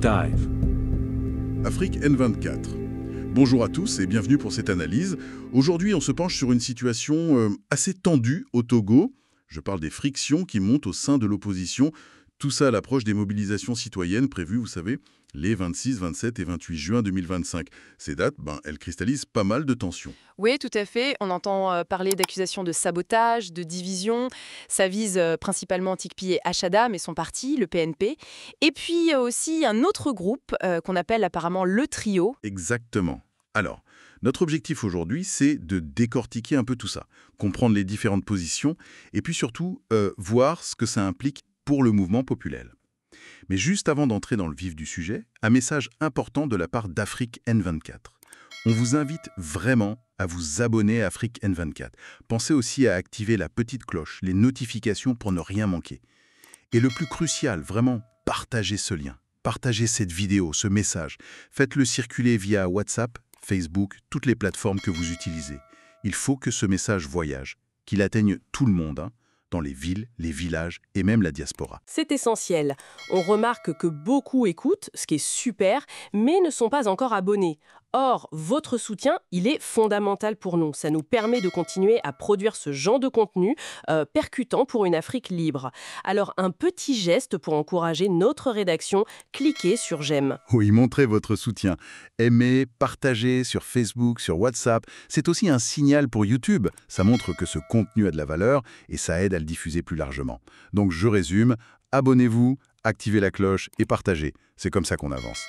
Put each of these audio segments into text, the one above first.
Dive. Afrique N24. Bonjour à tous et bienvenue pour cette analyse. Aujourd'hui, on se penche sur une situation assez tendue au Togo. Je parle des frictions qui montent au sein de l'opposition. Tout ça à l'approche des mobilisations citoyennes prévues, vous savez, les 26, 27 et 28 juin 2025. Ces dates, elles cristallisent pas mal de tensions. Oui, tout à fait. On entend parler d'accusations de sabotage, de division. Ça vise principalement Tikpi et Achadam et son parti, le PNP. Et puis il y a aussi un autre groupe qu'on appelle apparemment le trio. Exactement. Alors, notre objectif aujourd'hui, c'est de décortiquer un peu tout ça, comprendre les différentes positions et puis surtout voir ce que ça implique pour le mouvement populaire. Mais juste avant d'entrer dans le vif du sujet, un message important de la part d'Afrique N24. On vous invite vraiment à vous abonner à Afrique N24. Pensez aussi à activer la petite cloche, les notifications pour ne rien manquer. Et le plus crucial, vraiment, partagez ce lien. Partagez cette vidéo, ce message. Faites-le circuler via WhatsApp, Facebook, toutes les plateformes que vous utilisez. Il faut que ce message voyage, qu'il atteigne tout le monde, dans les villes, les villages et même la diaspora. C'est essentiel. On remarque que beaucoup écoutent, ce qui est super, mais ne sont pas encore abonnés. Or, votre soutien, il est fondamental pour nous. Ça nous permet de continuer à produire ce genre de contenu percutant pour une Afrique libre. Alors, un petit geste pour encourager notre rédaction, cliquez sur j'aime. Oui, montrez votre soutien. Aimez, partagez sur Facebook, sur WhatsApp. C'est aussi un signal pour YouTube. Ça montre que ce contenu a de la valeur et ça aide à le diffuser plus largement. Donc, je résume, abonnez-vous, activez la cloche et partagez. C'est comme ça qu'on avance.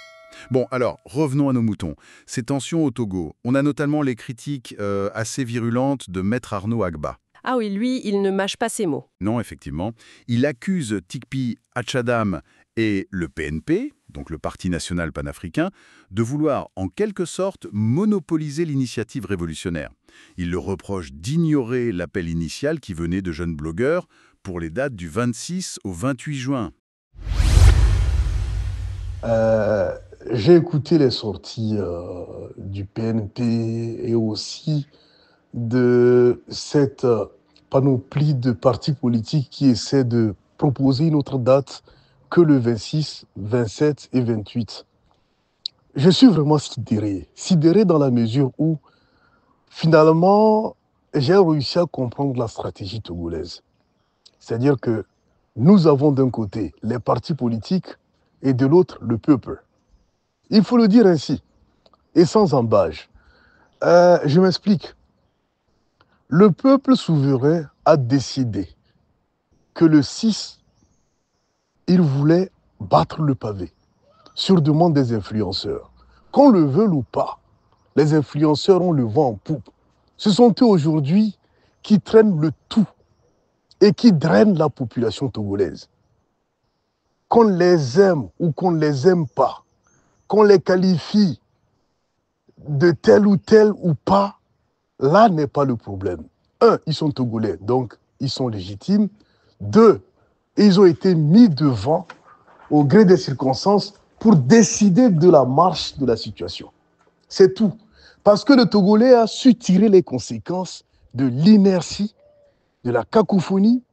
Bon, alors, revenons à nos moutons. Ces tensions au Togo, on a notamment les critiques assez virulentes de Maître Arnaud Agba. Ah oui, lui, il ne mâche pas ses mots. Non, effectivement. Il accuse Tikpi, Achadam et le PNP, donc le Parti national panafricain, de vouloir en quelque sorte monopoliser l'initiative révolutionnaire. Il le reproche d'ignorer l'appel initial qui venait de jeunes blogueurs pour les dates du 26 au 28 juin. J'ai écouté les sorties du PNP et aussi de cette panoplie de partis politiques qui essaient de proposer une autre date que le 26, 27 et 28. Je suis vraiment sidéré dans la mesure où finalement j'ai réussi à comprendre la stratégie togolaise. C'est-à-dire que nous avons d'un côté les partis politiques et de l'autre le peuple. Il faut le dire ainsi, et sans embâge. Je m'explique. Le peuple souverain a décidé que le 6, il voulait battre le pavé sur demande des influenceurs. Qu'on le veuille ou pas, les influenceurs ont le vent en poupe. Ce sont eux aujourd'hui qui traînent le tout et qui drainent la population togolaise. Qu'on les aime ou qu'on ne les aime pas, qu'on les qualifie de tel ou pas, là n'est pas le problème. Un, ils sont togolais, donc ils sont légitimes. Deux, ils ont été mis devant au gré des circonstances pour décider de la marche de la situation. C'est tout. Parce que le Togolais a su tirer les conséquences de l'inertie, de la cacophonie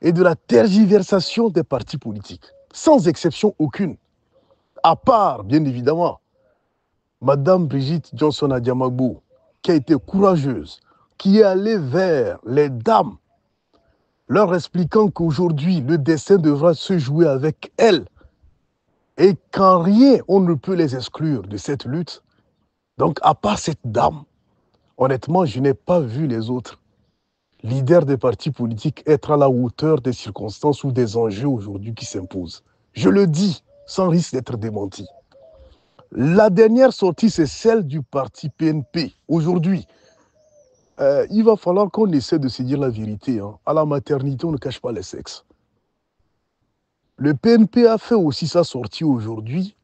et de la tergiversation des partis politiques, sans exception aucune. À part, bien évidemment, Madame Brigitte Johnson Adjamagbo, qui a été courageuse, qui est allée vers les dames, leur expliquant qu'aujourd'hui, le destin devra se jouer avec elles et qu'en rien, on ne peut les exclure de cette lutte. Donc, à part cette dame, honnêtement, je n'ai pas vu les autres leaders des partis politiques être à la hauteur des circonstances ou des enjeux aujourd'hui qui s'imposent. Je le dis, sans risque d'être démenti. La dernière sortie, c'est celle du parti PNP. Aujourd'hui, il va falloir qu'on essaie de se dire la vérité. À la maternité, on ne cache pas les sexes. Le PNP a fait aussi sa sortie aujourd'hui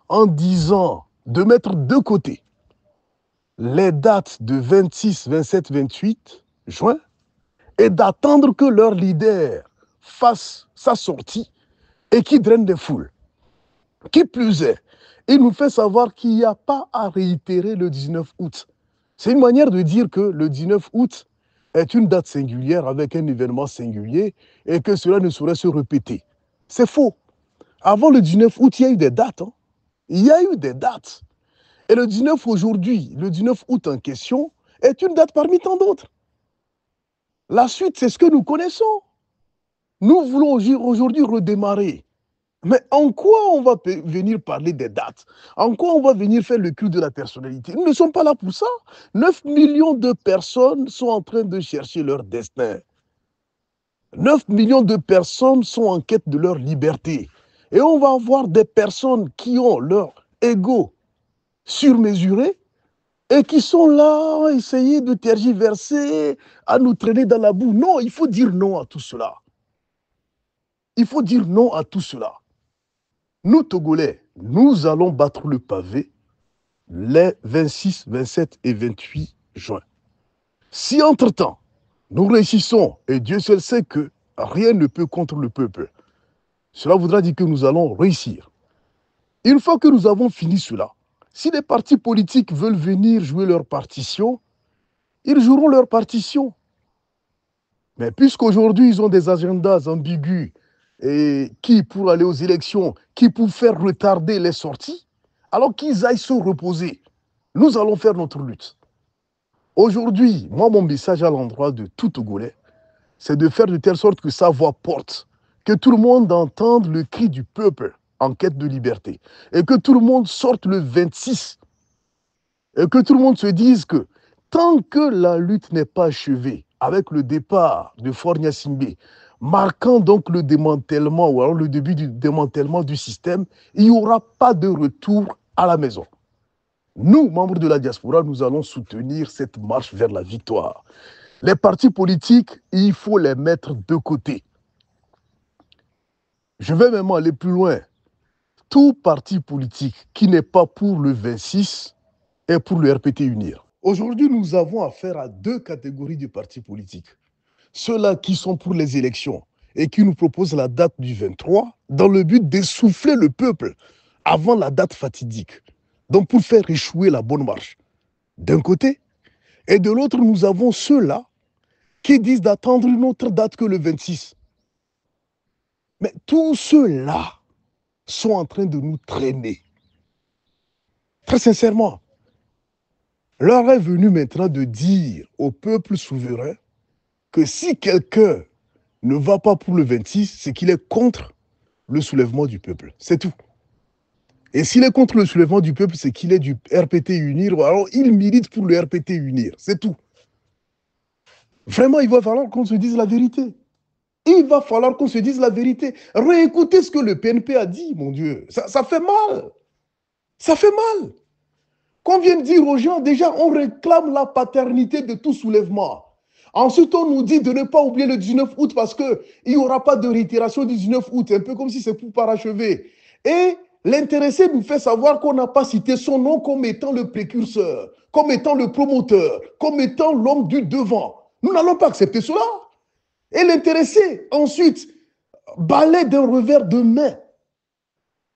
en disant de mettre de côté les dates de 26, 27, 28 juin et d'attendre que leur leader fasse sa sortie et qui draine des foules. Qui plus est, il nous fait savoir qu'il n'y a pas à réitérer le 19 août. C'est une manière de dire que le 19 août est une date singulière avec un événement singulier et que cela ne saurait se répéter. C'est faux. Avant le 19 août, il y a eu des dates. Il y a eu des dates. Et le 19 aujourd'hui, le 19 août en question, est une date parmi tant d'autres. La suite, c'est ce que nous connaissons. Nous voulons aujourd'hui redémarrer. Mais en quoi on va venir parler des dates? En quoi on va venir faire le culte de la personnalité? Nous ne sommes pas là pour ça. 9 millions de personnes sont en train de chercher leur destin. 9 millions de personnes sont en quête de leur liberté. Et on va avoir des personnes qui ont leur ego surmesuré et qui sont là à essayer de tergiverser, à nous traîner dans la boue. Non, il faut dire non à tout cela. Il faut dire non à tout cela. Nous, Togolais, nous allons battre le pavé les 26, 27 et 28 juin. Si entre-temps, nous réussissons, et Dieu seul sait que rien ne peut contre le peuple, cela voudra dire que nous allons réussir. Une fois que nous avons fini cela, si les partis politiques veulent venir jouer leur partition, ils joueront leur partition. Mais puisqu'aujourd'hui, ils ont des agendas ambigus et qui, pour aller aux élections, qui pour faire retarder les sorties, alors qu'ils aillent se reposer. Nous allons faire notre lutte. Aujourd'hui, moi, mon message à l'endroit de tout Togolais, c'est de faire de telle sorte que sa voix porte, que tout le monde entende le cri du peuple en quête de liberté, et que tout le monde sorte le 26, et que tout le monde se dise que tant que la lutte n'est pas achevée, avec le départ de Faure Gnassingbé, marquant donc le démantèlement ou alors le début du démantèlement du système, il n'y aura pas de retour à la maison. Nous, membres de la diaspora, nous allons soutenir cette marche vers la victoire. Les partis politiques, il faut les mettre de côté. Je vais même aller plus loin. Tout parti politique qui n'est pas pour le 26 est pour le RPT unir. Aujourd'hui, nous avons affaire à deux catégories de partis politiques. Ceux-là qui sont pour les élections et qui nous proposent la date du 23 dans le but d'essouffler le peuple avant la date fatidique. Donc pour faire échouer la bonne marche. D'un côté, et de l'autre, nous avons ceux-là qui disent d'attendre une autre date que le 26. Mais tous ceux-là sont en train de nous traîner. Très sincèrement, l'heure est venue maintenant de dire au peuple souverain que si quelqu'un ne va pas pour le 26, c'est qu'il est contre le soulèvement du peuple. C'est tout. Et s'il est contre le soulèvement du peuple, c'est qu'il est du RPT unir, alors il milite pour le RPT unir. C'est tout. Vraiment, il va falloir qu'on se dise la vérité. Il va falloir qu'on se dise la vérité. Réécoutez ce que le PNP a dit, mon Dieu. Ça fait mal. Ça fait mal. Qu'on vienne dire aux gens, déjà, on réclame la paternité de tout soulèvement. Ensuite, on nous dit de ne pas oublier le 19 août parce qu'il n'y aura pas de réitération du 19 août. Un peu comme si c'est pour parachever. Et l'intéressé nous fait savoir qu'on n'a pas cité son nom comme étant le précurseur, comme étant le promoteur, comme étant l'homme du devant. Nous n'allons pas accepter cela. Et l'intéressé, ensuite, balaie d'un revers de main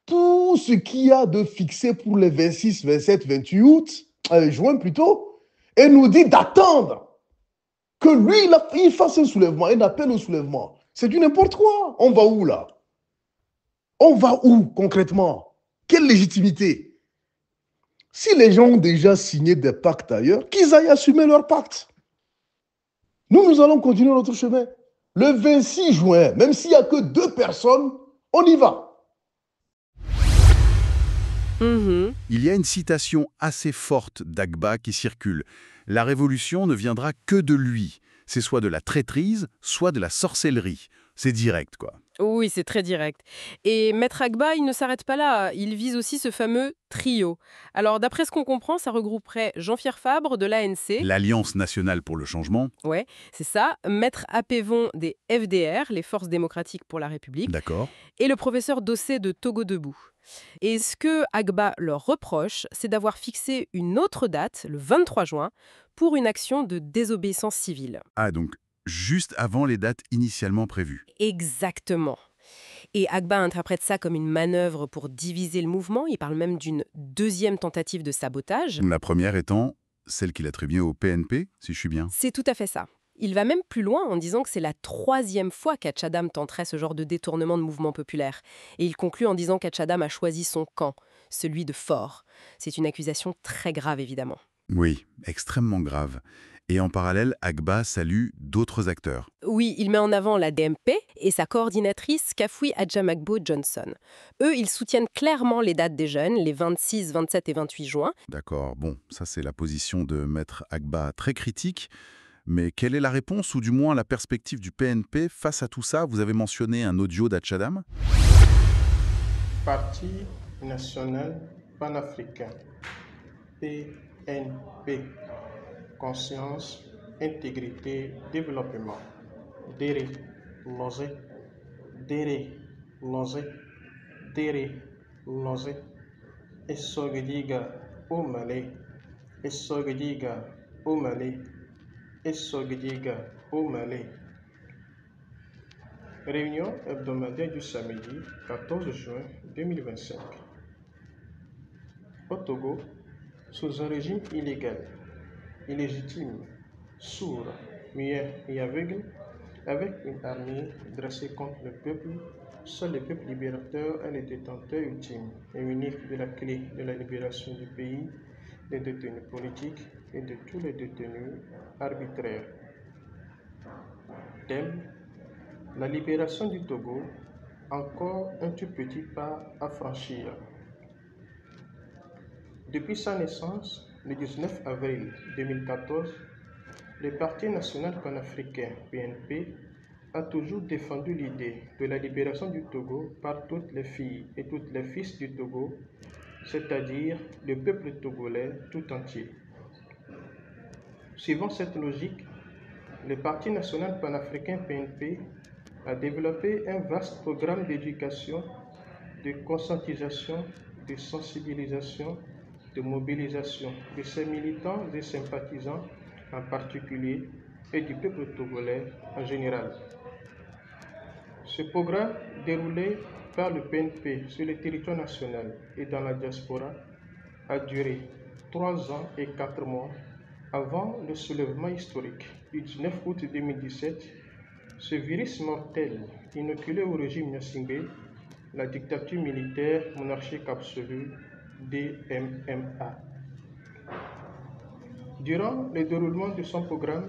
tout ce qu'il y a de fixé pour les 26, 27, 28 août, juin plutôt, et nous dit d'attendre que lui, il fasse un soulèvement, un appel au soulèvement. C'est du n'importe quoi. On va où là? On va où concrètement? Quelle légitimité? Si les gens ont déjà signé des pactes ailleurs, qu'ils aillent assumer leurs pactes. Nous allons continuer notre chemin. Le 26 juin, même s'il n'y a que 2 personnes, on y va. Il y a une citation assez forte d'Agba qui circule. La révolution ne viendra que de lui. C'est soit de la traîtrise, soit de la sorcellerie. C'est direct, quoi. Oui, c'est très direct. Et Maître Agba, il ne s'arrête pas là. Il vise aussi ce fameux trio. Alors, d'après ce qu'on comprend, ça regrouperait Jean-Pierre Fabre de l'ANC. L'Alliance nationale pour le changement. Ouais, c'est ça. Maître Apévon des FDR, les Forces démocratiques pour la République. D'accord. Et le professeur Dossé de Togo Debout. Et ce que Agba leur reproche, c'est d'avoir fixé une autre date, le 23 juin, pour une action de désobéissance civile. Ah, donc juste avant les dates initialement prévues. Exactement. Et Agba interprète ça comme une manœuvre pour diviser le mouvement. Il parle même d'une deuxième tentative de sabotage. La première étant celle qu'il attribue au PNP, si je suis bien. C'est tout à fait ça. Il va même plus loin en disant que c'est la 3e fois qu'Hatchadam tenterait ce genre de détournement de mouvement populaire. Et il conclut en disant qu'Hatchadam a choisi son camp, celui de Faure. C'est une accusation très grave, évidemment. Oui, extrêmement grave. Et en parallèle, Agba salue d'autres acteurs. Oui, il met en avant la DMP et sa coordinatrice Kafoui Adjamagbo Johnson. Eux, ils soutiennent clairement les dates des jeunes, les 26, 27 et 28 juin. D'accord, bon, ça c'est la position de Maître Agba très critique. Mais quelle est la réponse, ou du moins la perspective du PNP face à tout ça? Vous avez mentionné un audio d'Atchadam. Parti national panafricain, PNP, conscience, intégrité, développement, Déré, Lozé, Déré, Lozé, Déré, Lozé, Essogediga, au Malais, Essogediga, au Malais, Essogediga, au Malais. Réunion hebdomadaire du samedi 14 juin 2025. Au Togo, sous un régime illégal, illégitime, sourd, muet et aveugle, avec une armée dressée contre le peuple, seul le peuple libérateur est le détenteur ultime et unique de la clé de la libération du pays, des détenus politiques et de tous les détenus arbitraires. Thème: la libération du Togo, encore un tout petit pas à franchir. Depuis sa naissance, le 19 avril 2014, le Parti national panafricain (PNP) a toujours défendu l'idée de la libération du Togo par toutes les filles et tous les fils du Togo, c'est-à-dire le peuple togolais tout entier. Suivant cette logique, le Parti national panafricain (PNP) a développé un vaste programme d'éducation, de conscientisation, de sensibilisation, de mobilisation de ses militants et sympathisants en particulier et du peuple togolais en général. Ce programme, déroulé par le PNP sur le territoire national et dans la diaspora, a duré 3 ans et 4 mois avant le soulèvement historique du 19 août 2017. Ce virus mortel inoculé au régime Gnassingbé, la dictature militaire monarchique absolue, DMMA. Durant le déroulement de son programme,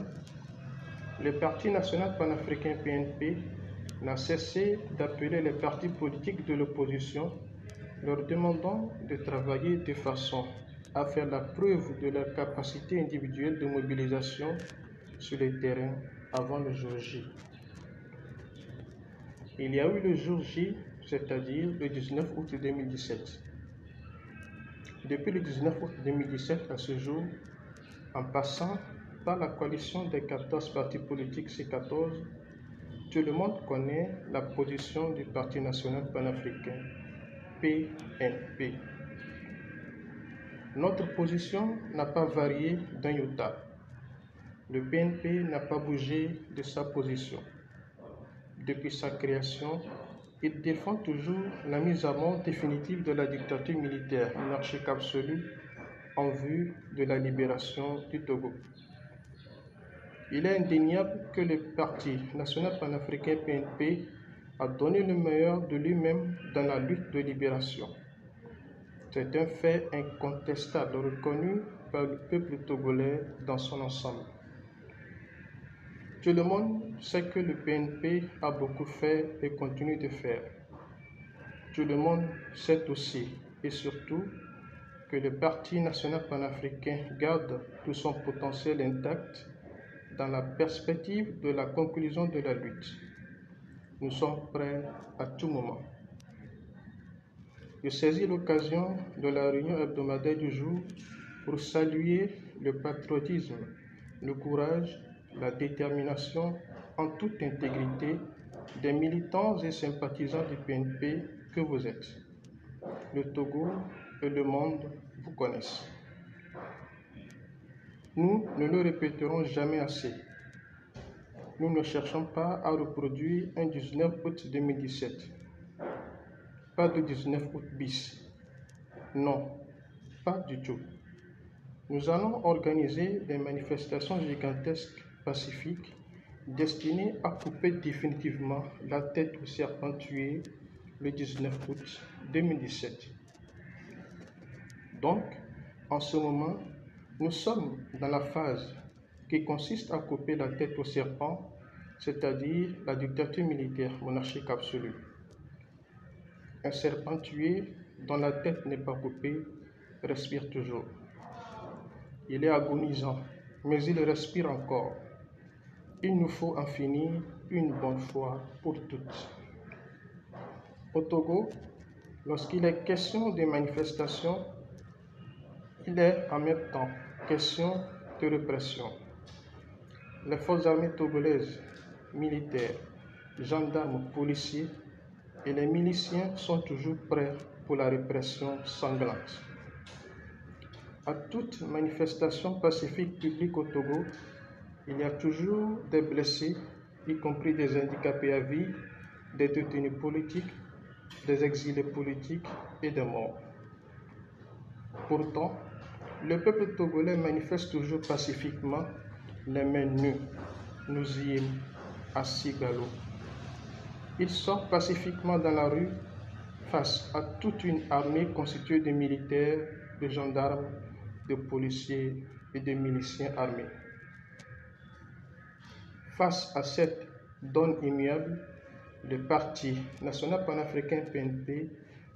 le Parti national panafricain (PNP) n'a cessé d'appeler les partis politiques de l'opposition, leur demandant de travailler de façon à faire la preuve de leur capacité individuelle de mobilisation sur le terrain avant le jour J. Il y a eu le jour J, c'est-à-dire le 19 août 2017. Depuis le 19 août 2017 à ce jour, en passant par la coalition des 14 partis politiques C14, tout le monde connaît la position du Parti national panafricain, PNP. Notre position n'a pas varié d'un iota. Le PNP n'a pas bougé de sa position. Depuis sa création, il défend toujours la mise à mort définitive de la dictature militaire monarchique absolue en vue de la libération du Togo. Il est indéniable que le Parti national panafricain (PNP) a donné le meilleur de lui-même dans la lutte de libération. C'est un fait incontestable reconnu par le peuple togolais dans son ensemble. Tout le monde sait que le PNP a beaucoup fait et continue de faire. Tout le monde sait aussi et surtout que le Parti national panafricain garde tout son potentiel intact dans la perspective de la conclusion de la lutte. Nous sommes prêts à tout moment. Je saisis l'occasion de la réunion hebdomadaire du jour pour saluer le patriotisme, le courage, la détermination en toute intégrité des militants et sympathisants du PNP que vous êtes. Le Togo et le monde vous connaissent. Nous ne le répéterons jamais assez. Nous ne cherchons pas à reproduire un 19 août 2017. Pas de 19 août bis. Non, pas du tout. Nous allons organiser des manifestations gigantesques, pacifiques, destinées à couper définitivement la tête au serpent tué le 19 août 2017. Donc, en ce moment, nous sommes dans la phase qui consiste à couper la tête au serpent, c'est-à-dire la dictature militaire monarchique absolue. Un serpent tué dont la tête n'est pas coupée respire toujours. Il est agonisant, mais il respire encore. Il nous faut en finir une bonne fois pour toutes. Au Togo, lorsqu'il est question de manifestations, il est en même temps question de répression. Les forces armées togolaises, militaires, gendarmes, policiers et les miliciens sont toujours prêts pour la répression sanglante. À toute manifestation pacifique publique au Togo, il y a toujours des blessés, y compris des handicapés à vie, des détenus politiques, des exilés politiques et des morts. Pourtant, le peuple togolais manifeste toujours pacifiquement, les mains nues, Nouziem, à Sigalo. Il sort pacifiquement dans la rue face à toute une armée constituée de militaires, de gendarmes, de policiers et de miliciens armés. Face à cette donne immuable, le Parti national panafricain PNP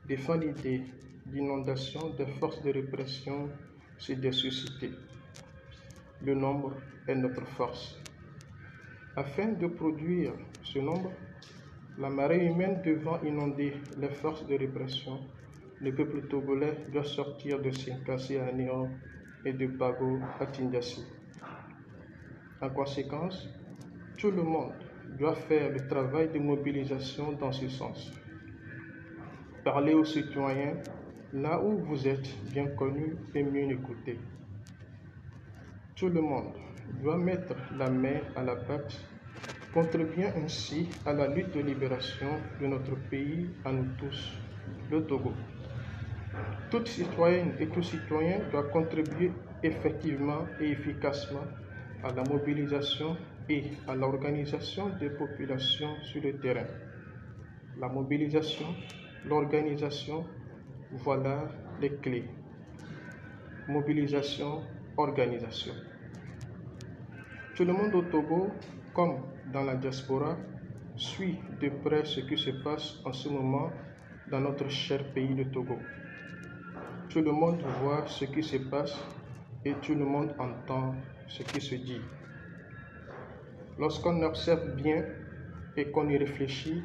défend l'idée d'inondation des forces de répression sur des sociétés. Le nombre est notre force. Afin de produire ce nombre, la marée humaine devant inonder les forces de répression, le peuple togolais doit sortir de Sinkasi à Néo et de Bago à Tindassi. En conséquence, tout le monde doit faire le travail de mobilisation dans ce sens. Parlez aux citoyens là où vous êtes bien connus et mieux écoutés. Tout le monde doit mettre la main à la pâte, contribuant ainsi à la lutte de libération de notre pays à nous tous, le Togo. Toute citoyenne et tout citoyen doit contribuer effectivement et efficacement à la mobilisation et à l'organisation des populations sur le terrain. La mobilisation, l'organisation, voilà les clés. Mobilisation, organisation. Tout le monde au Togo, comme dans la diaspora, suit de près ce qui se passe en ce moment dans notre cher pays le Togo. Tout le monde voit ce qui se passe et tout le monde entend ce qui se dit. Lorsqu'on observe bien et qu'on y réfléchit,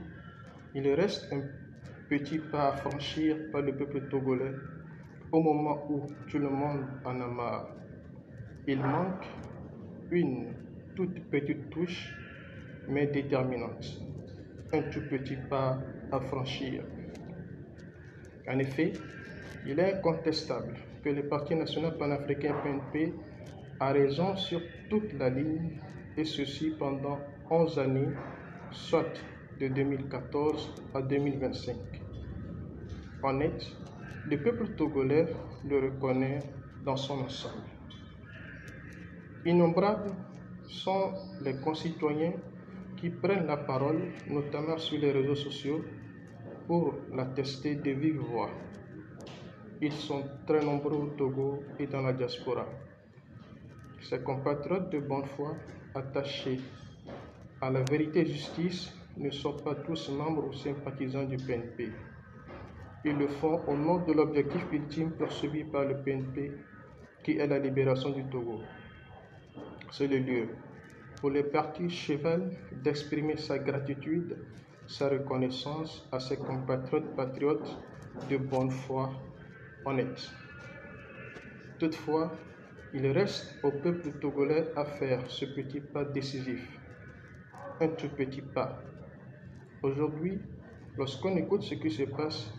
il reste un petit pas à franchir par le peuple togolais au moment où tout le monde en a marre. Il manque une toute petite touche, mais déterminante. Un tout petit pas à franchir. En effet, il est incontestable que le Parti national panafricain PNP a raison sur toute la ligne, et ceci pendant 11 années, soit de 2014 à 2025. En net, le peuple togolais le reconnaît dans son ensemble. Innombrables sont les concitoyens qui prennent la parole, notamment sur les réseaux sociaux, pour l'attester de vive voix. Ils sont très nombreux au Togo et dans la diaspora. Ces compatriotes de bonne foi, attachés à la vérité et justice, ne sont pas tous membres ou sympathisants du PNP. Ils le font au nom de l'objectif ultime poursuivi par le PNP, qui est la libération du Togo. C'est le lieu pour le parti cheval d'exprimer sa gratitude, sa reconnaissance à ses compatriotes patriotes de bonne foi honnêtes. Toutefois, il reste au peuple togolais à faire ce petit pas décisif. Un tout petit pas. Aujourd'hui, lorsqu'on écoute ce qui se passe,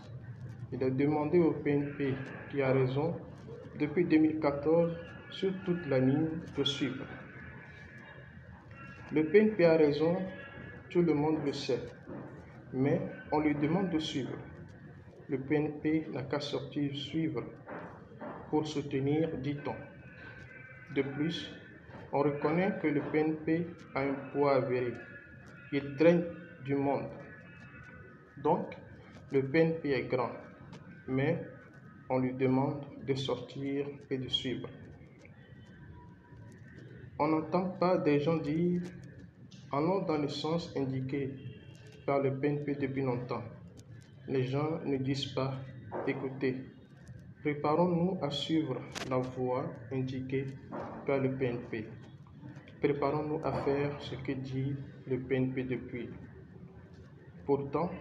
il est demandé au PNP, qui a raison, depuis 2014, sur toute la ligne, de suivre. Le PNP a raison, tout le monde le sait, mais on lui demande de suivre. Le PNP n'a qu'à sortir suivre pour soutenir, dit-on. De plus, on reconnaît que le PNP a un poids avéré. Il draine du monde. Donc, le PNP est grand, mais on lui demande de sortir et de suivre. On n'entend pas des gens dire « allons dans le sens indiqué par le PNP depuis longtemps ». Les gens ne disent pas « écoutez, préparons-nous à suivre la voie indiquée par le PNP. Préparons-nous à faire ce que dit le PNP depuis ». Pourtant,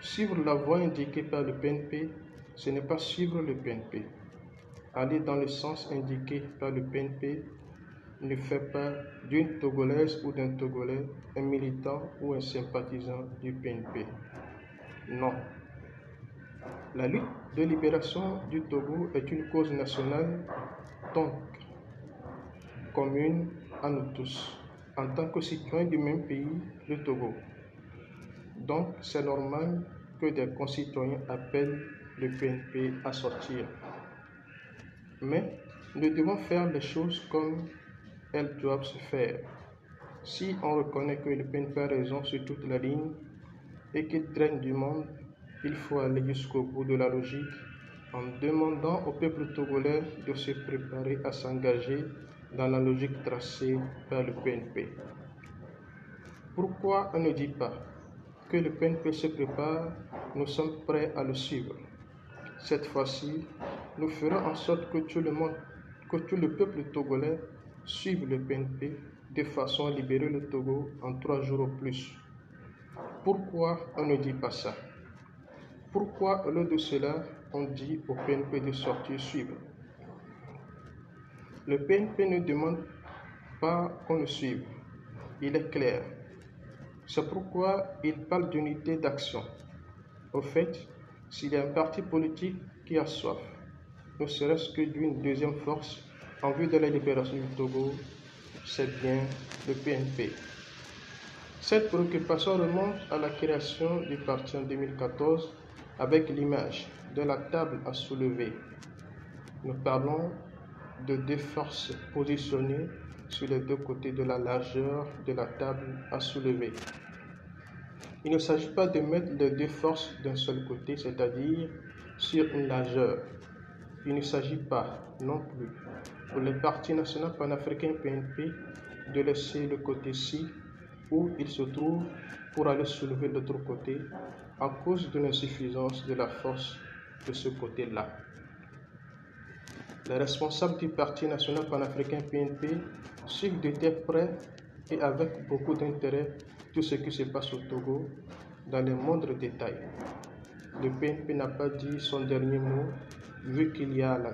suivre la voie indiquée par le PNP, ce n'est pas suivre le PNP. Aller dans le sens indiqué par le PNP ne fait pas d'une Togolaise ou d'un Togolais un militant ou un sympathisant du PNP. Non. La lutte de libération du Togo est une cause nationale, donc commune à nous tous, en tant que citoyens du même pays, le Togo. Donc, c'est normal que des concitoyens appellent le PNP à sortir. Mais nous devons faire les choses comme elles doivent se faire. Si on reconnaît que le PNP a raison sur toute la ligne et qu'il draine du monde, il faut aller jusqu'au bout de la logique en demandant au peuple togolais de se préparer à s'engager dans la logique tracée par le PNP. Pourquoi on ne dit pas que le PNP se prépare, nous sommes prêts à le suivre. Cette fois-ci, nous ferons en sorte que tout le peuple togolais suive le PNP de façon à libérer le Togo en 3 jours au plus. Pourquoi on ne dit pas ça? Pourquoi au lieu de cela, on dit au PNP de sortir suivre? Le PNP ne demande pas qu'on le suive. Il est clair. C'est pourquoi il parle d'unité d'action. Au fait, s'il y a un parti politique qui a soif, ne serait-ce que d'une deuxième force en vue de la libération du Togo, c'est bien le PNP. Cette préoccupation remonte à la création du parti en 2014 avec l'image de la table à soulever. Nous parlons de 2 forces positionnées sur les 2 côtés de la largeur de la table à soulever. Il ne s'agit pas de mettre les 2 forces d'un seul côté, c'est-à-dire sur une largeur. Il ne s'agit pas non plus pour le Parti national panafricain PNP de laisser le côté-ci où il se trouve pour aller soulever l'autre côté à cause de l'insuffisance de la force de ce côté-là. Les responsables du Parti national panafricain PNP suivent de très près et avec beaucoup d'intérêt tout ce qui se passe au Togo dans les moindres détails. Le PNP n'a pas dit son dernier mot vu qu'il y a la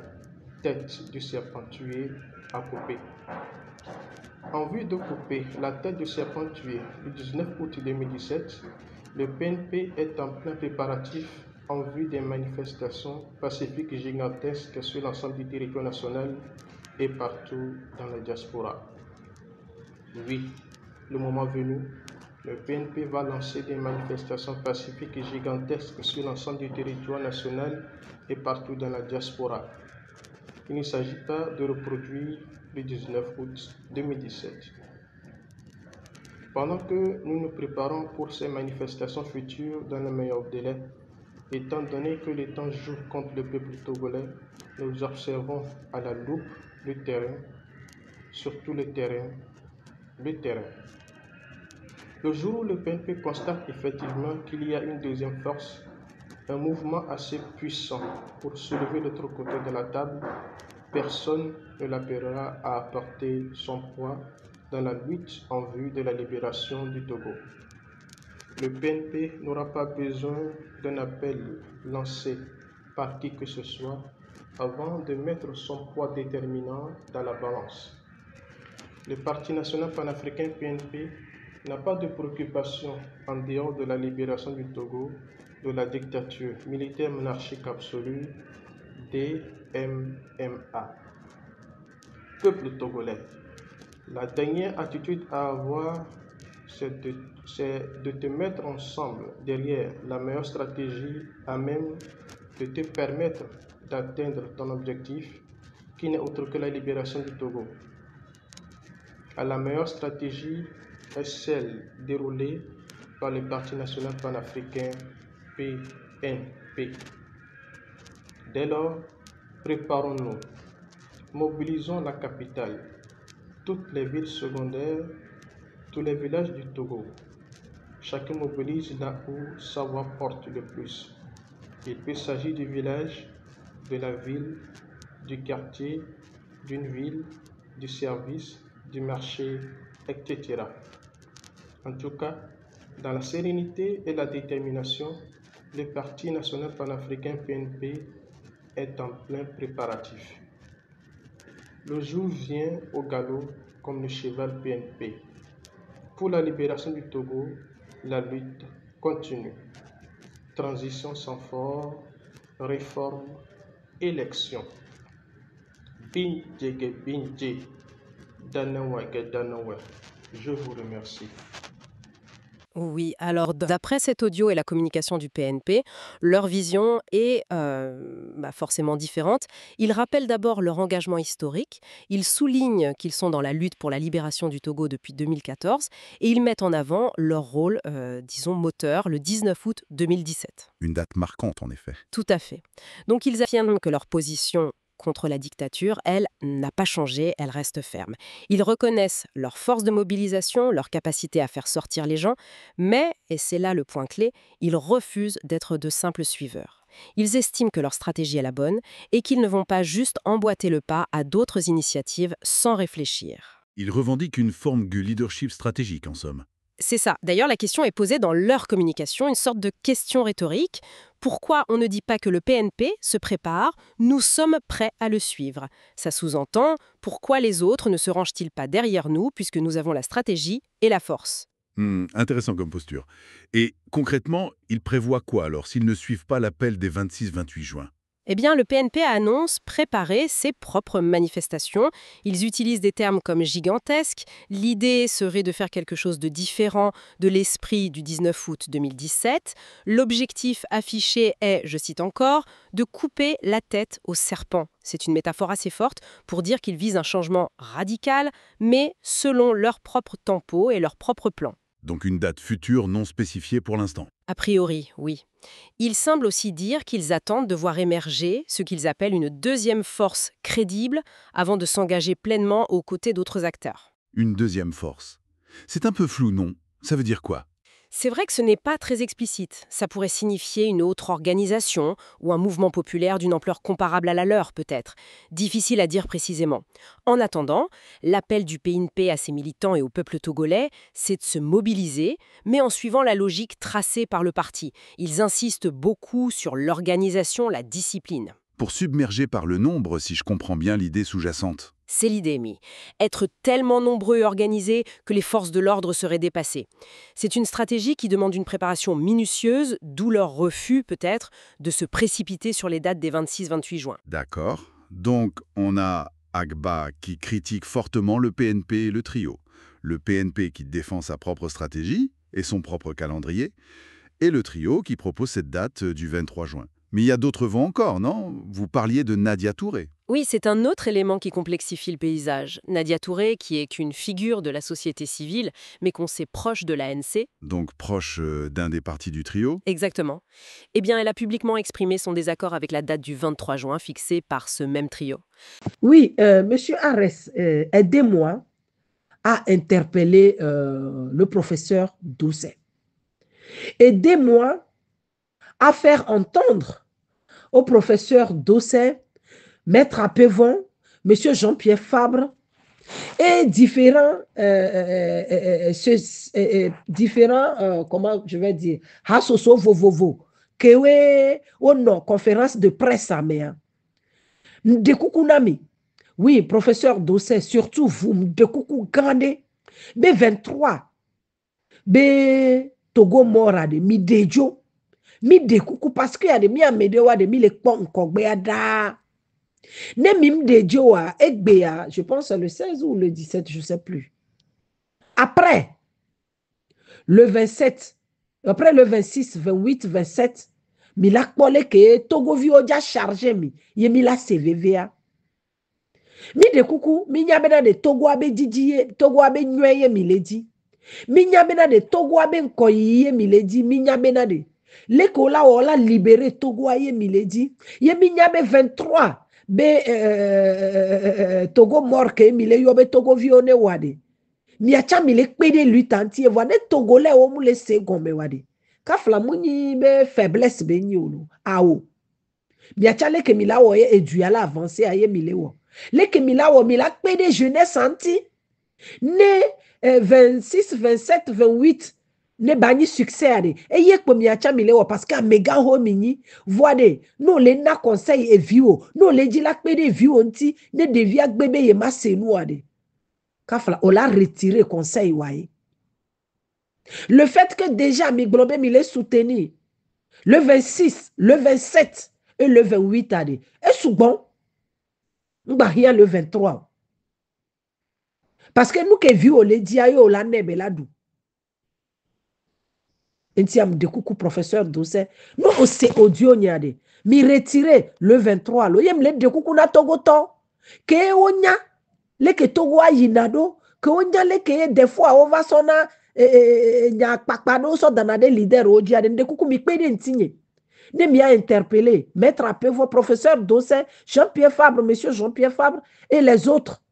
tête du serpent tué à couper. En vue de couper la tête du serpent tué le 19 août 2017, le PNP est en plein préparatif en vue des manifestations pacifiques gigantesques sur l'ensemble du territoire national et partout dans la diaspora. Oui, le moment venu, le PNP va lancer des manifestations pacifiques et gigantesques sur l'ensemble du territoire national et partout dans la diaspora. Il ne s'agit pas de reproduire le 19 août 2017. Pendant que nous nous préparons pour ces manifestations futures dans le meilleur délai, étant donné que le temps joue contre le peuple togolais, nous observons à la loupe le terrain, surtout le terrain. Le jour où le PNP constate effectivement qu'il y a une deuxième force, un mouvement assez puissant pour soulever l'autre côté de la table, personne ne l'appellera à apporter son poids dans la lutte en vue de la libération du Togo. Le PNP n'aura pas besoin d'un appel lancé par qui que ce soit avant de mettre son poids déterminant dans la balance. Le Parti national panafricain PNP n'a pas de préoccupation en dehors de la libération du Togo de la dictature militaire monarchique absolue DMMA. Peuple togolais, la dernière attitude à avoir, c'est de te mettre ensemble derrière la meilleure stratégie à même de te permettre d'atteindre ton objectif, qui n'est autre que la libération du Togo. La meilleure stratégie est celle déroulée par le Parti national panafricain PNP. Dès lors, préparons-nous. Mobilisons la capitale, toutes les villes secondaires, tous les villages du Togo. Chacun mobilise là où sa voix porte le plus. Il peut s'agir du village, de la ville, du quartier, d'une ville, du service, du marché, etc. En tout cas, dans la sérénité et la détermination, le Parti national panafricain PNP est en plein préparatif. Le jour vient au galop comme le cheval PNP. Pour la libération du Togo, la lutte continue. Transition sans fort, réforme, élection. Binjege binje, Danawaga Danawa. Je vous remercie. Oui, alors d'après cet audio et la communication du PNP, leur vision est forcément différente. Ils rappellent d'abord leur engagement historique, ils soulignent qu'ils sont dans la lutte pour la libération du Togo depuis 2014 et ils mettent en avant leur rôle, disons, moteur, le 19 août 2017. Une date marquante, en effet. Tout à fait. Donc ils affirment que leur position contre la dictature, elle, n'a pas changé, elle reste ferme. Ils reconnaissent leur force de mobilisation, leur capacité à faire sortir les gens, mais, et c'est là le point clé, ils refusent d'être de simples suiveurs. Ils estiment que leur stratégie est la bonne et qu'ils ne vont pas juste emboîter le pas à d'autres initiatives sans réfléchir. Ils revendiquent une forme de leadership stratégique, en somme. C'est ça. D'ailleurs, la question est posée dans leur communication, une sorte de question rhétorique. Pourquoi on ne dit pas que le PNP se prépare? Nous sommes prêts à le suivre. Ça sous-entend, pourquoi les autres ne se rangent-ils pas derrière nous puisque nous avons la stratégie et la force? Intéressant comme posture. Et concrètement, ils prévoient quoi alors s'ils ne suivent pas l'appel des 26-28 juin? Eh bien, le PNP annonce préparer ses propres manifestations. Ils utilisent des termes comme gigantesque. L'idée serait de faire quelque chose de différent de l'esprit du 19 août 2017. L'objectif affiché est, je cite encore, de couper la tête au serpent. C'est une métaphore assez forte pour dire qu'ils visent un changement radical, mais selon leur propre tempo et leur propre plan. Donc une date future non spécifiée pour l'instant. A priori, oui. Ils semblent aussi dire qu'ils attendent de voir émerger ce qu'ils appellent une deuxième force crédible avant de s'engager pleinement aux côtés d'autres acteurs. Une deuxième force. C'est un peu flou, non? Ça veut dire quoi? C'est vrai que ce n'est pas très explicite. Ça pourrait signifier une autre organisation ou un mouvement populaire d'une ampleur comparable à la leur, peut-être. Difficile à dire précisément. En attendant, l'appel du PNP à ses militants et au peuple togolais, c'est de se mobiliser, mais en suivant la logique tracée par le parti. Ils insistent beaucoup sur l'organisation, la discipline. Pour submerger par le nombre, si je comprends bien l'idée sous-jacente. C'est l'idée, Mi. Être tellement nombreux et organisés que les forces de l'ordre seraient dépassées. C'est une stratégie qui demande une préparation minutieuse, d'où leur refus, peut-être, de se précipiter sur les dates des 26-28 juin. D'accord. Donc, on a Agba qui critique fortement le PNP et le trio. Le PNP qui défend sa propre stratégie et son propre calendrier. Et le trio qui propose cette date du 23 juin. Mais il y a d'autres vents encore, non? Vous parliez de Nadia Touré. Oui, c'est un autre élément qui complexifie le paysage. Nadia Touré, qui est qu'une figure de la société civile, mais qu'on sait proche de l'ANC. Donc proche d'un des partis du trio. Exactement. Eh bien, elle a publiquement exprimé son désaccord avec la date du 23 juin fixée par ce même trio. Oui, Monsieur Arès, aidez-moi à interpeller le professeur Doucet. Aidez-moi à faire entendre au professeur Doucet, Maître Apevon, Monsieur Jean-Pierre Fabre et différents, comment je vais dire, Hasoso Vovovo, Kewe, oh non, conférence de presse à Méa. De Kukunami. Oui, professeur Doucet, surtout vous, de Kuku Grande, B23, B Togo Morade, mi Dejo, mi de Kuku, parce qu'il y a des mi amédewa, de mi le pon kogbeada. Ne mim Dejo a Egbea, je pense le 16 ou le 17, je ne sais plus. Après le 27, après le 26, 28, 27, mi la kpole ke Togo vi oja chargé mi, ye mi la CVVA. Mi de Kuku, mi nyabena de Togo abe didiye, Togo abe nyweye mi ledi. Mi nyabena de Togo abe nkoyiye mi ledi, mi nyabena de L'école on l'a libéré Togo a miledi. Yemi nyabe 23 Togo mort ke mile yobe Togo vione wade. Miacha mile kpede lui tanti ne Togolais o mule se gombe wade. Ka flamuni be faiblesse be nyulu. Awo. Miacha le ke mila wo edu ala avancer aye mile wo. Le ke mila wo mila kpede jeunesse anti. Ne 26, 27, 28 ne bani succès ade e yek po mi acha mile wo parce que mega ho mini voade no le na conseil e viwo no le di la pede viwo nti ne devia gbebe ye ma senu ade kafla on l'a retiré conseil waye. Le fait que déjà mi globe mi le soutenu le 26, le 27 et le 28 ade et souvent ngba hia le 23 parce que nous que viwo le di ayo la nebe la dou Entiam de coucou professeur Dosé. Nous aussi audio nyade. Mi retiré le 23 lo yem le de coucou na Togo to. Ke onya le ke Togo a yinado. Ke onya le ke des fois on va sona nya pakpano so danade leader odia de coucou mi pede ntinye. Ne mi a interpellé, mettre à peu vos professeurs Dosé, Jean-Pierre Fabre, monsieur Jean-Pierre Fabre et les autres.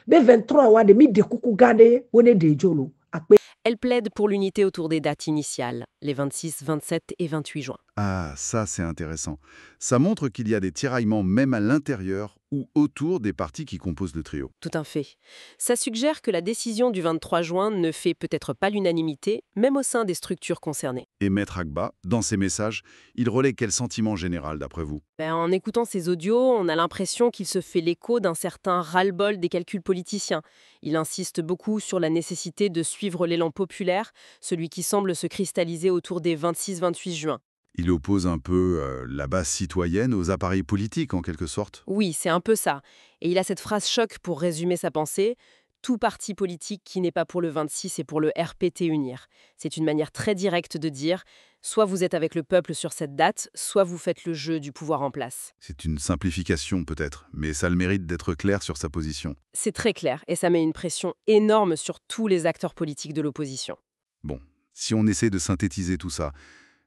Mais 23 wa de mi de coucou gade one de jolo. Elle plaide pour l'unité autour des dates initiales, les 26, 27 et 28 juin. Ah, ça c'est intéressant. Ça montre qu'il y a des tiraillements même à l'intérieur ou autour des partis qui composent le trio. Tout à fait. Ça suggère que la décision du 23 juin ne fait peut-être pas l'unanimité, même au sein des structures concernées. Et Maître Agba, dans ses messages, il relaie quel sentiment général d'après vous? En écoutant ces audios, on a l'impression qu'il se fait l'écho d'un certain ras-le-bol des calculs politiciens. Il insiste beaucoup sur la nécessité de suivre l'élan populaire, celui qui semble se cristalliser autour des 26-28 juin. Il oppose un peu la base citoyenne aux appareils politiques, en quelque sorte. Oui, c'est un peu ça. Et il a cette phrase choc pour résumer sa pensée. Tout parti politique qui n'est pas pour le 26 et pour le RPT unir. C'est une manière très directe de dire soit vous êtes avec le peuple sur cette date, soit vous faites le jeu du pouvoir en place. C'est une simplification peut-être, mais ça a le mérite d'être clair sur sa position. C'est très clair et ça met une pression énorme sur tous les acteurs politiques de l'opposition. Bon, si on essaie de synthétiser tout ça,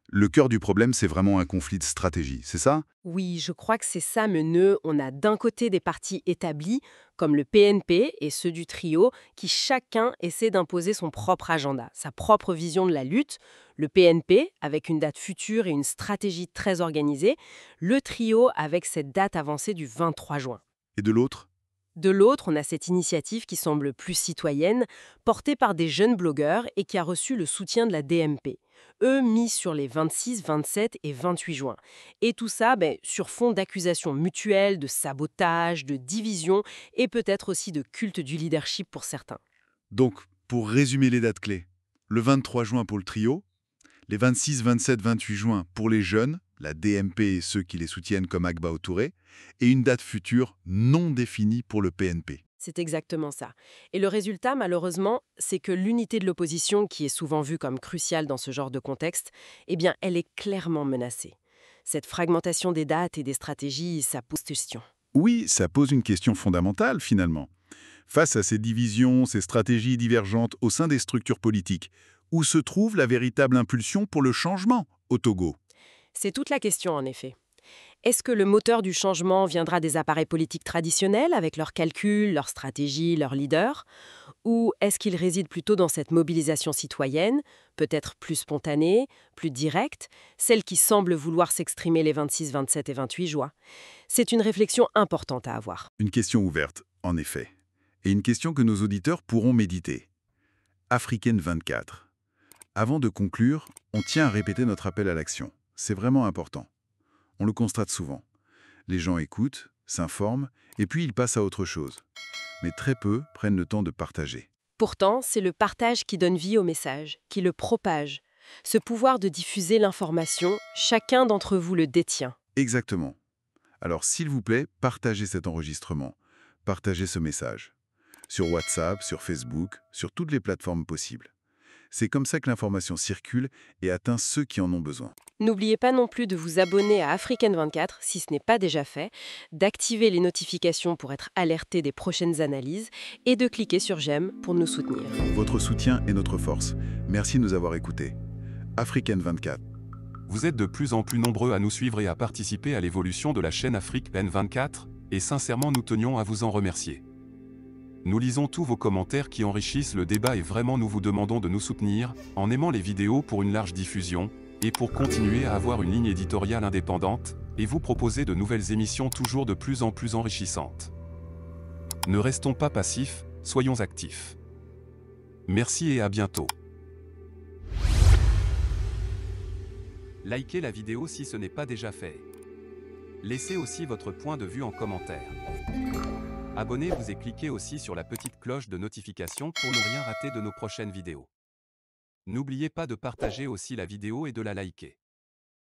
le cœur du problème, c'est vraiment un conflit de stratégie, c'est ça? Oui, je crois que c'est ça, Meneu. On a d'un côté des partis établis, comme le PNP et ceux du trio, qui chacun essaie d'imposer son propre agenda, sa propre vision de la lutte. Le PNP, avec une date future et une stratégie très organisée. Le trio, avec cette date avancée du 23 juin. Et de l'autre? De l'autre, on a cette initiative qui semble plus citoyenne, portée par des jeunes blogueurs et qui a reçu le soutien de la DMP. Eux mis sur les 26, 27 et 28 juin. Et tout ça sur fond d'accusations mutuelles, de sabotage, de division et peut-être aussi de culte du leadership pour certains. Donc, pour résumer les dates clés, le 23 juin pour le trio, les 26, 27, 28 juin pour les jeunes, la DMP et ceux qui les soutiennent comme Agba ou Touré, et une date future non définie pour le PNP. C'est exactement ça. Et le résultat, malheureusement, c'est que l'unité de l'opposition, qui est souvent vue comme cruciale dans ce genre de contexte, elle est clairement menacée. Cette fragmentation des dates et des stratégies, ça pose question. Oui, ça pose une question fondamentale, finalement. Face à ces divisions, ces stratégies divergentes au sein des structures politiques, où se trouve la véritable impulsion pour le changement au Togo? C'est toute la question, en effet. Est-ce que le moteur du changement viendra des appareils politiques traditionnels, avec leurs calculs, leurs stratégies, leurs leaders? Ou est-ce qu'il réside plutôt dans cette mobilisation citoyenne, peut-être plus spontanée, plus directe, celle qui semble vouloir s'exprimer les 26, 27 et 28 juin? C'est une réflexion importante à avoir. Une question ouverte, en effet. Et une question que nos auditeurs pourront méditer. Africaine 24. Avant de conclure, on tient à répéter notre appel à l'action. C'est vraiment important. On le constate souvent. Les gens écoutent, s'informent, et puis ils passent à autre chose. Mais très peu prennent le temps de partager. Pourtant, c'est le partage qui donne vie au message, qui le propage. Ce pouvoir de diffuser l'information, chacun d'entre vous le détient. Exactement. Alors s'il vous plaît, partagez cet enregistrement. Partagez ce message. Sur WhatsApp, sur Facebook, sur toutes les plateformes possibles. C'est comme ça que l'information circule et atteint ceux qui en ont besoin. N'oubliez pas non plus de vous abonner à Africaine 24 si ce n'est pas déjà fait, d'activer les notifications pour être alerté des prochaines analyses et de cliquer sur j'aime pour nous soutenir. Votre soutien est notre force. Merci de nous avoir écoutés. Africaine 24. Vous êtes de plus en plus nombreux à nous suivre et à participer à l'évolution de la chaîne Afrique N24, et sincèrement nous tenions à vous en remercier. Nous lisons tous vos commentaires qui enrichissent le débat et vraiment nous vous demandons de nous soutenir, en aimant les vidéos pour une large diffusion, et pour continuer à avoir une ligne éditoriale indépendante, et vous proposer de nouvelles émissions toujours de plus en plus enrichissantes. Ne restons pas passifs, soyons actifs. Merci et à bientôt. Likez la vidéo si ce n'est pas déjà fait. Laissez aussi votre point de vue en commentaire. Abonnez-vous et cliquez aussi sur la petite cloche de notification pour ne rien rater de nos prochaines vidéos. N'oubliez pas de partager aussi la vidéo et de la liker.